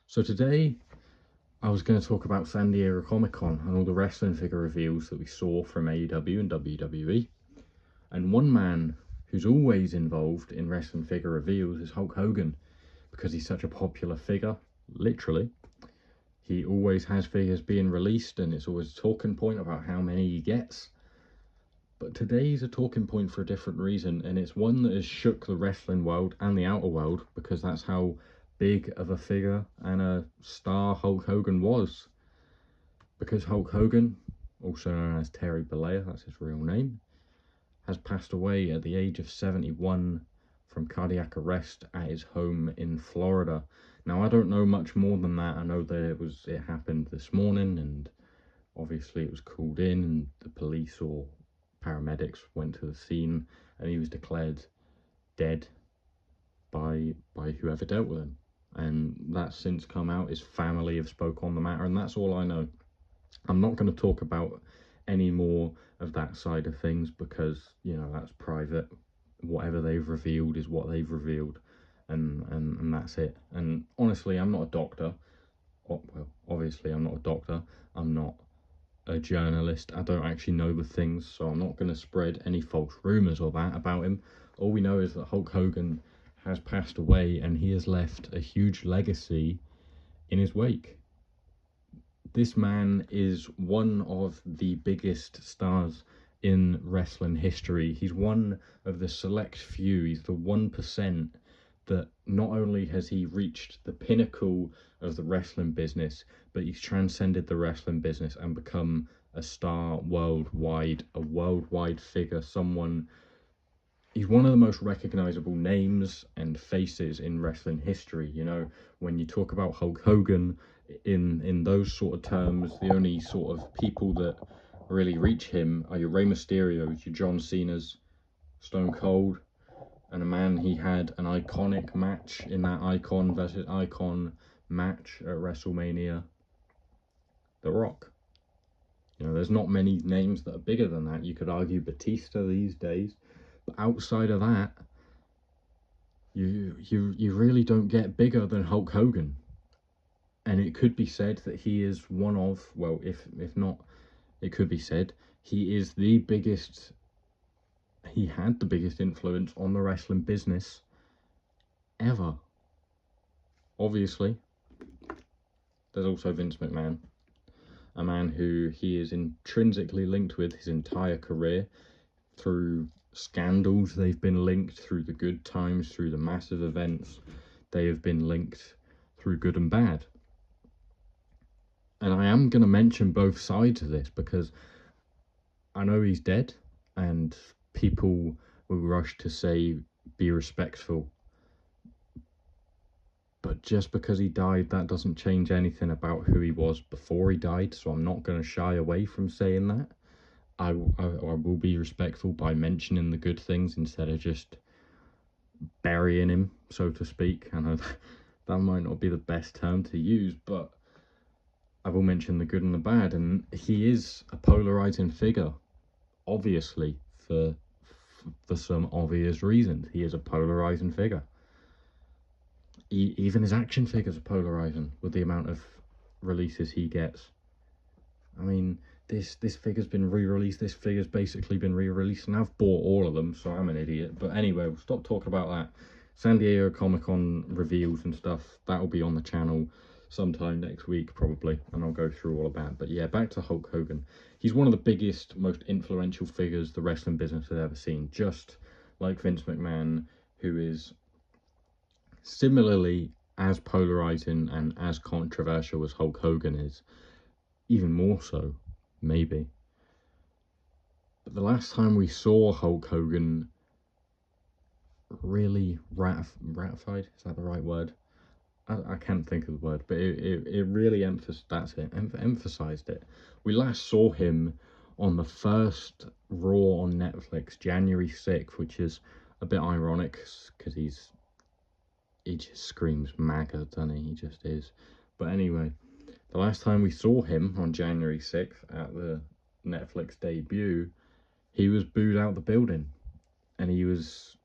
So today I was going to talk about San Diego Comic-Con and all the wrestling figure reveals that we saw from AEW and WWE. And one man who's always involved in wrestling figure reveals is Hulk Hogan, because he's such a popular figure, literally. He always has figures being released and it's always a talking point about how many he gets. But today's a talking point for a different reason, and it's one that has shook the wrestling world and the outer world, because that's how big of a figure and a star Hulk Hogan was. Because Hulk Hogan, also known as Terry Bollea, that's his real name, has passed away at the age of 71 from cardiac arrest at his home in Florida. Now, I don't know much more than that. I know that it happened this morning, and obviously it was called in, and the police or paramedics went to the scene, and he was declared dead by whoever dealt with him. And that's since come out. His family have spoke on the matter, and that's all I know. I'm not going to talk about any more of that side of things, because that's private. Whatever they've revealed is what they've revealed, and that's it. And honestly, I'm not a doctor. Well, obviously I'm not a doctor. I'm not a journalist. I don't actually know the things, so I'm not going to spread any false rumors or that about him. All we know is that Hulk Hogan has passed away, and he has left a huge legacy in his wake. This man is one of the biggest stars in wrestling history. He's one of the select few. He's the 1% that not only has he reached the pinnacle of the wrestling business, but he's transcended the wrestling business and become a star worldwide, a worldwide figure, someone. He's one of the most recognizable names and faces in wrestling history. When you talk about Hulk Hogan in those sort of terms, the only sort of people that really reach him are your Rey Mysterios, your John Cena's, Stone Cold, and a man he had an iconic match in that icon versus icon match at WrestleMania, The Rock. There's not many names that are bigger than that. You could argue Batista these days, but outside of that, you really don't get bigger than Hulk Hogan. And it could be said that he is one of, well, if not, it could be said he is the biggest. He had the biggest influence on the wrestling business ever. Obviously, there's also Vince McMahon, a man who he is intrinsically linked with his entire career through scandals. They've been linked through the good times, through the massive events. They have been linked through good and bad. And I am going to mention both sides of this, because I know he's dead, and people will rush to say, be respectful. But just because he died, that doesn't change anything about who he was before he died. So I'm not going to shy away from saying that. I will be respectful by mentioning the good things instead of just burying him, so to speak. I know that might not be the best term to use, but I will mention the good and the bad. And he is a polarizing figure, obviously, for some obvious reasons. He is a polarizing figure. Even his action figures are polarizing with the amount of releases he gets. I mean, this figure's been re-released. This figure's basically been re-released, and I've bought all of them, so I'm an idiot. But anyway, we'll stop talking about that. San Diego Comic-Con reveals and stuff, that'll be on the channel sometime next week, probably, and I'll go through all of that. But yeah, back to Hulk Hogan. He's one of the biggest, most influential figures the wrestling business has ever seen, just like Vince McMahon, who is similarly as polarizing and as controversial as Hulk Hogan is, even more so, maybe. But the last time we saw Hulk Hogan really ratified, is that the right word? I can't think of the word, but it really emphasized it. We last saw him on the first Raw on Netflix, January 6th, which is a bit ironic, because he just screams MAGA, doesn't he? He just is. But anyway, the last time we saw him on January 6th at the Netflix debut, he was booed out the building, and he was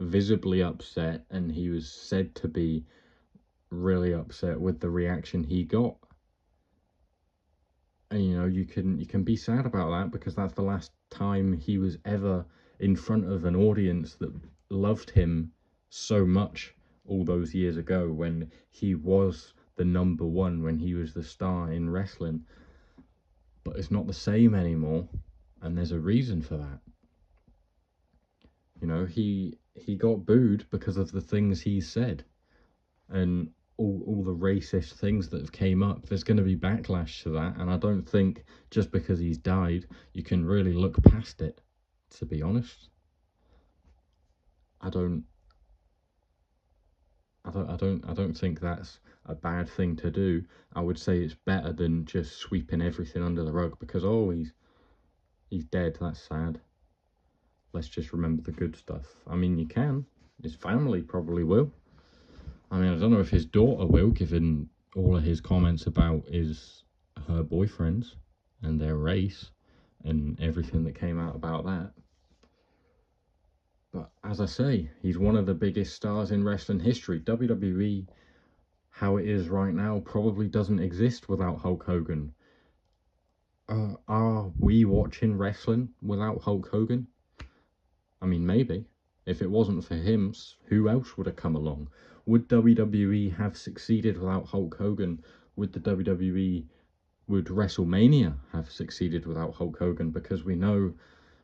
visibly upset, and he was said to be really upset with the reaction he got. And you know, you can be sad about that, because that's the last time he was ever in front of an audience that loved him so much, all those years ago when he was the number one, when he was the star in wrestling. But it's not the same anymore, and there's a reason for that. You know, he got booed because of the things he said, and all the racist things that have came up. There's going to be backlash to that, and I don't think just because he's died you can really look past it, to be honest. I don't think that's a bad thing to do. I would say it's better than just sweeping everything under the rug because, oh, he's dead, that's sad. Let's just remember the good stuff. I mean, you can. His family probably will. I mean, I don't know if his daughter will, given all of his comments about her boyfriends and their race and everything that came out about that. But as I say, he's one of the biggest stars in wrestling history. WWE, how it is right now, probably doesn't exist without Hulk Hogan. Are we watching wrestling without Hulk Hogan? I mean, maybe. If it wasn't for him, who else would have come along? Would WWE have succeeded without Hulk Hogan? Would WrestleMania have succeeded without Hulk Hogan? Because we know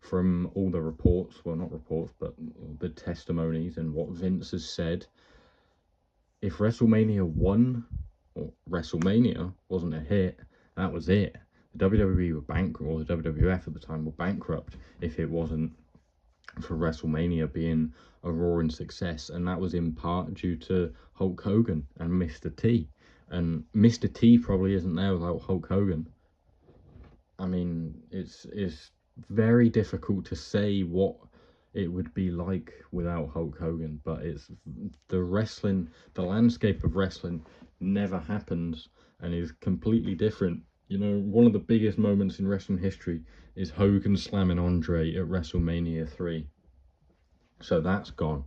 from all the reports, well, not reports, but the testimonies and what Vince has said, if WrestleMania 1 or WrestleMania wasn't a hit, that was it. The WWE were bankrupt, or the WWF at the time were bankrupt, if it wasn't for WrestleMania being a roaring success. And that was in part due to Hulk Hogan and Mr. T. And Mr. T probably isn't there without Hulk Hogan. I mean, it's very difficult to say what it would be like without Hulk Hogan, but it's the landscape of wrestling never happens and is completely different. You know, one of the biggest moments in wrestling history is Hogan slamming Andre at WrestleMania 3. So that's gone.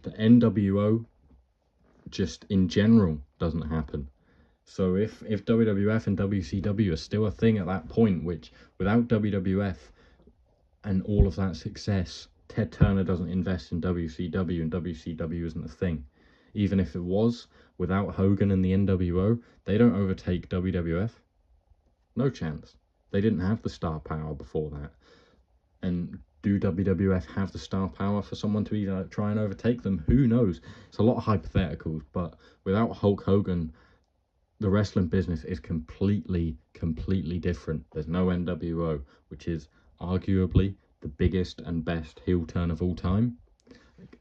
The NWO, just in general, doesn't happen. So if WWF and WCW are still a thing at that point, which without WWF and all of that success, Ted Turner doesn't invest in WCW and WCW isn't a thing. Even if it was, without Hogan and the NWO, they don't overtake WWF. No chance. They didn't have the star power before that. And do WWF have the star power for someone to try and overtake them? Who knows? It's a lot of hypotheticals, but without Hulk Hogan, the wrestling business is completely different. There's no NWO, which is arguably the biggest and best heel turn of all time.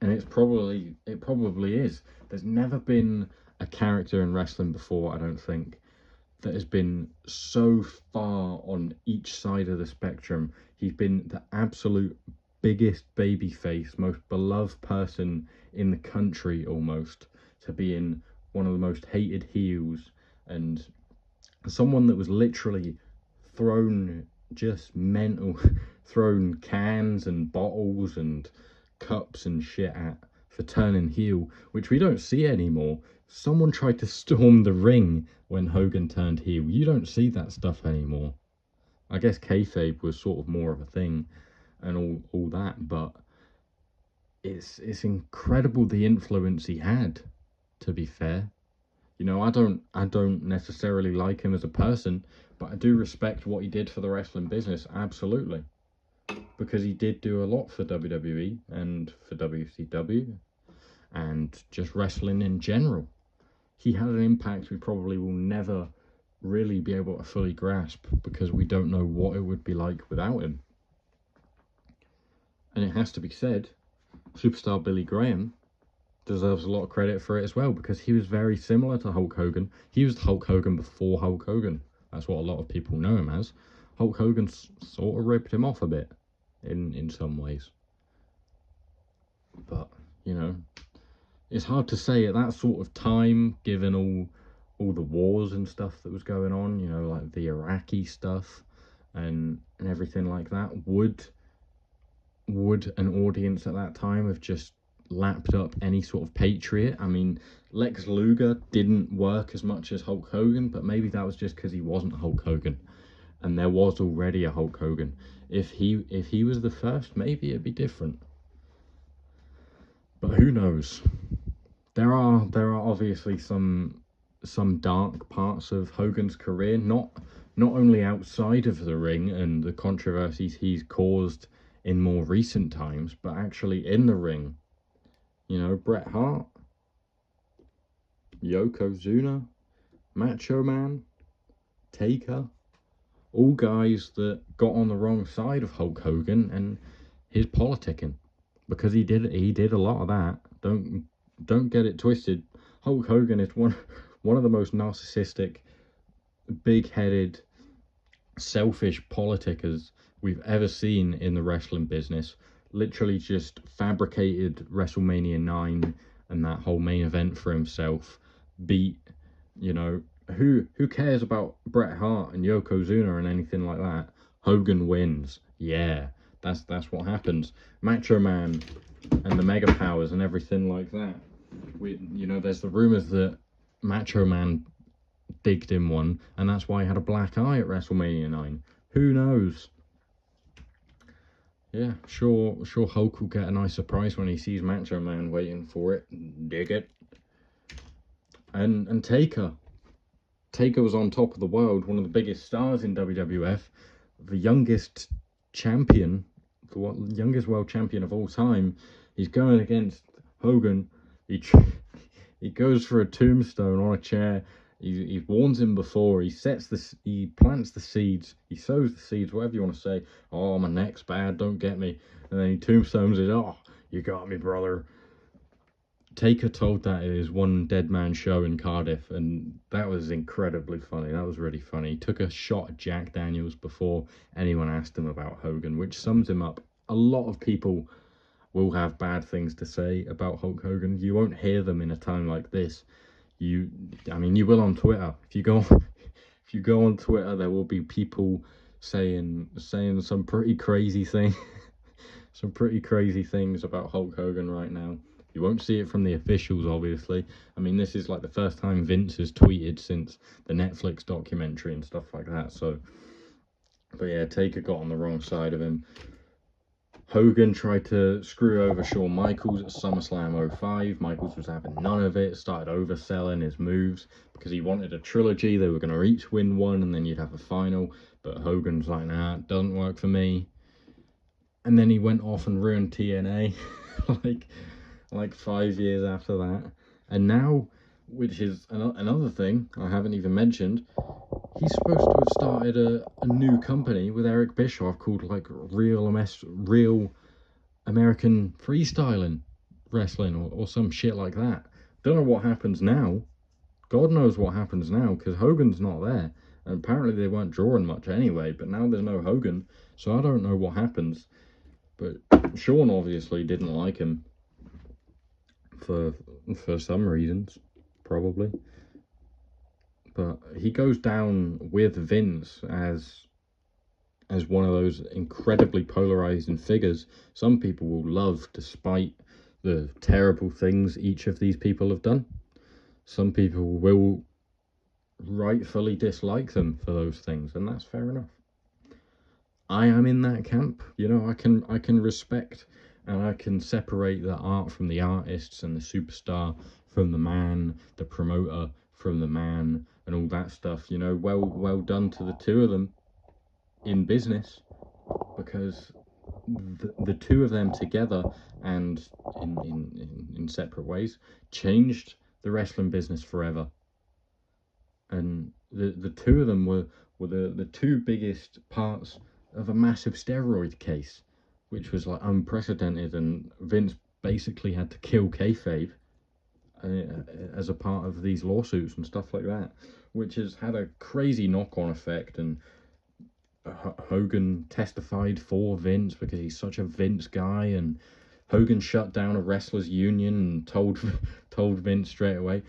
And it probably is. There's never been a character in wrestling before, I don't think, that has been so far on each side of the spectrum. He's been the absolute biggest babyface, most beloved person in the country almost, to being one of the most hated heels, and someone that was literally thrown cans and bottles and cups and shit at for turning heel, which we don't see anymore. Someone tried to storm the ring when Hogan turned heel. You don't see that stuff anymore. I guess kayfabe was sort of more of a thing and all that, but it's incredible the influence he had, to be fair. You know, I don't necessarily like him as a person, but I do respect what he did for the wrestling business, absolutely. Because he did do a lot for WWE and for WCW and just wrestling in general. He had an impact we probably will never really be able to fully grasp, because we don't know what it would be like without him. And it has to be said, superstar Billy Graham deserves a lot of credit for it as well, because he was very similar to Hulk Hogan. He was Hulk Hogan before Hulk Hogan. That's what a lot of people know him as. Hulk Hogan sort of ripped him off a bit in some ways. But, you know, it's hard to say at that sort of time, given all the wars and stuff that was going on, you know, like the Iraqi stuff and everything like that. Would an audience at that time have just lapped up any sort of patriot. I mean, Lex Luger didn't work as much as Hulk Hogan, but maybe that was just because he wasn't Hulk Hogan, and there was already a Hulk Hogan. If he was the first, maybe it'd be different. But who knows? There are obviously some dark parts of Hogan's career, not only outside of the ring and the controversies he's caused in more recent times, but actually in the ring. You know, Bret Hart, Yokozuna, Macho Man, Taker, all guys that got on the wrong side of Hulk Hogan and his politicking, because he did a lot of that. Don't get it twisted. Hulk Hogan is one of the most narcissistic, big-headed, selfish politicers we've ever seen in the wrestling business. Literally just fabricated WrestleMania 9 and that whole main event for himself. Beat, you know, who cares about Bret Hart and Yokozuna and anything like that? Hogan wins. Yeah, that's what happens. Macho Man and the Mega Powers and everything like that. You know, there's the rumors that Macho Man digged him one, and that's why he had a black eye at WrestleMania 9. Who knows? Yeah, sure Hulk will get a nice surprise when he sees Macho Man waiting for it. Dig it. And Taker was on top of the world, one of the biggest stars in WWF, the youngest champion, the youngest world champion of all time. He's going against Hogan. He goes for a tombstone on a chair. He warns him before. He plants the seeds. He sows the seeds, whatever you want to say. Oh, my neck's bad, don't get me. And then he tombstones it. Oh, you got me, brother. Taker told that at his One Dead Man show in Cardiff, and that was incredibly funny. That was really funny. He took a shot at Jack Daniels before anyone asked him about Hogan, which sums him up. A lot of people will have bad things to say about Hulk Hogan. You won't hear them in a time like this. You will on Twitter. If you go on Twitter, there will be people saying some pretty crazy things, some pretty crazy things about Hulk Hogan right now. You won't see it from the officials, obviously. I mean, this is like the first time Vince has tweeted since the Netflix documentary and stuff like that. So, but yeah, Taker got on the wrong side of him. Hogan tried to screw over Shawn Michaels at SummerSlam 05. Michaels was having none of it, started overselling his moves because he wanted a trilogy. They were going to each win one and then you'd have a final. But Hogan's like, nah, it doesn't work for me. And then he went off and ruined TNA like 5 years after that. And now, which is another thing I haven't even mentioned, he's supposed to have started a new company with Eric Bischoff called like Real American Freestyling Wrestling or some shit like that. Don't know what happens now. God knows what happens now, because Hogan's not there. And apparently they weren't drawing much anyway, but now there's no Hogan, so I don't know what happens. But Shawn obviously didn't like him for some reasons, probably. But he goes down with Vince as one of those incredibly polarizing figures some people will love despite the terrible things each of these people have done. Some people will rightfully dislike them for those things, and that's fair enough. I am in that camp. You know, I can respect and I can separate the art from the artists and the superstar from the man, the promoter from the man, and all that stuff. You know, well done to the two of them in business, because the two of them together and in separate ways changed the wrestling business forever. And the two of them were the two biggest parts of a massive steroid case, which was like unprecedented, and Vince basically had to kill kayfabe as a part of these lawsuits and stuff like that, which has had a crazy knock-on effect. And Hogan testified for Vince because he's such a Vince guy, and Hogan shut down a wrestlers union and told Vince straight away.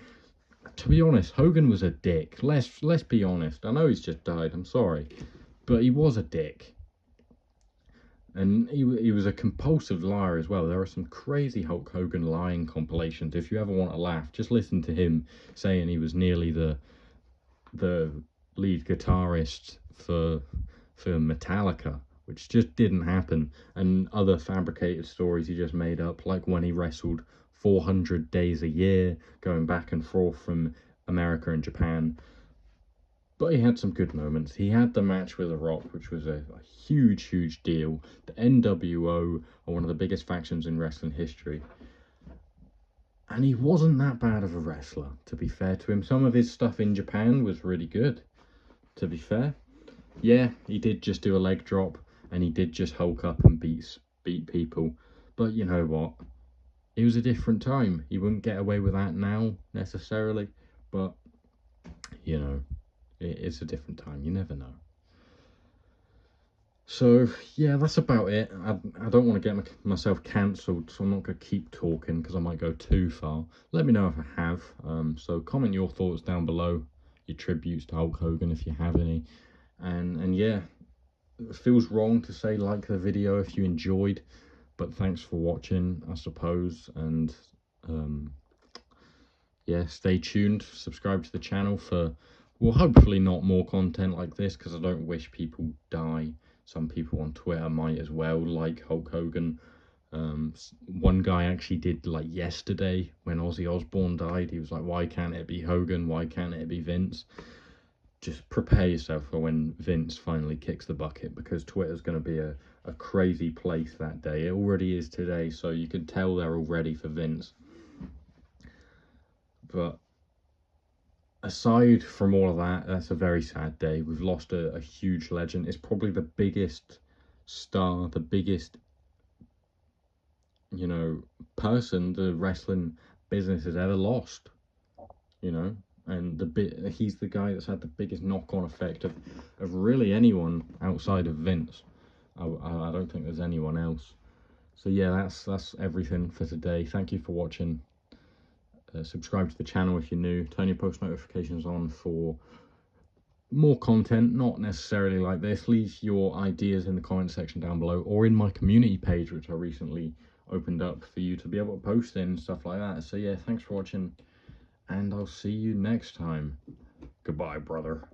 To be honest, Hogan was a dick. Let's be honest. I know he's just died, I'm sorry, but he was a dick. And he was a compulsive liar as well. There are some crazy Hulk Hogan lying compilations. If you ever want to laugh, just listen to him saying he was nearly the lead guitarist for Metallica, which just didn't happen. And other fabricated stories he just made up, like when he wrestled 400 days a year, going back and forth from America and Japan. But he had some good moments. He had the match with The Rock, which was a huge deal. The NWO are one of the biggest factions in wrestling history. And he wasn't that bad of a wrestler, to be fair to him. Some of his stuff in Japan was really good, to be fair. Yeah, he did just do a leg drop, and he did just Hulk up and beat people. But you know what? It was a different time. He wouldn't get away with that now, necessarily. But, you know, it's a different time. You never know. So, yeah, that's about it. I don't want to get myself cancelled, so I'm not going to keep talking because I might go too far. Let me know if I have. So comment your thoughts down below, your tributes to Hulk Hogan if you have any. And yeah, it feels wrong to say like the video if you enjoyed, but thanks for watching, I suppose. And yeah, stay tuned. Subscribe to the channel for, well, hopefully not more content like this, because I don't wish people die. Some people on Twitter might as well, like Hulk Hogan. One guy actually did, like yesterday when Ozzy Osbourne died, he was like, why can't it be Hogan? Why can't it be Vince? Just prepare yourself for when Vince finally kicks the bucket, because Twitter's going to be a crazy place that day. It already is today, so you can tell they're all ready for Vince. But aside from all of that, that's a very sad day. We've lost a huge legend. It's probably the biggest star, the biggest, you know, person the wrestling business has ever lost, you know. And he's the guy that's had the biggest knock-on effect of really anyone outside of Vince. I don't think there's anyone else. So yeah, that's everything for today. Thank you for watching. Subscribe to the channel if you're new. Turn your post notifications on for more content, not necessarily like this. Leave your ideas in the comment section down below, or in my community page, which I recently opened up for you to be able to post in and stuff like that. So yeah, thanks for watching, and I'll see you next time. Goodbye, brother.